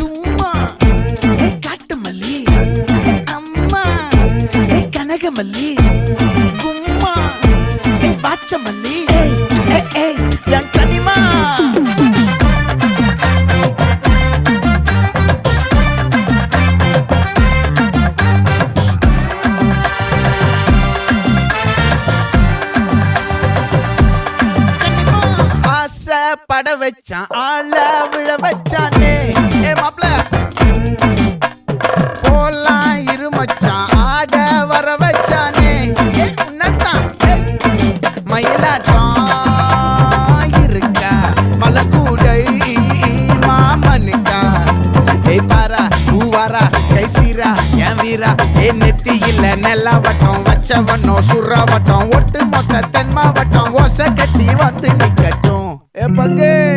தும்மா ஏ காட்டு மல்லி அம்மா ஏ கனகமல்லி கும்மா ஏ பாச்ச மல்லி என் கனிமா பட வச்சான் ஆள விழ வச்சானே ஏ மாப்ள போலாம் இருமச்சான் ஆட வர வச்சானே ஏ உன்னத்தான் மயிலாட்டம் இருக்கா மலக்கூடை மாமனுக்கா ஏய் பாரா பூவாரா கைசீரா என் வீரா ஏ நெத்தி இல்ல நெல்லா வட்டம் வச்சவனோ சுறா வட்டம் ஒட்டு மொத்த தென் மாவட்டம் ஓசை கட்டி வந்து நிக்கட்டும். É pra quê?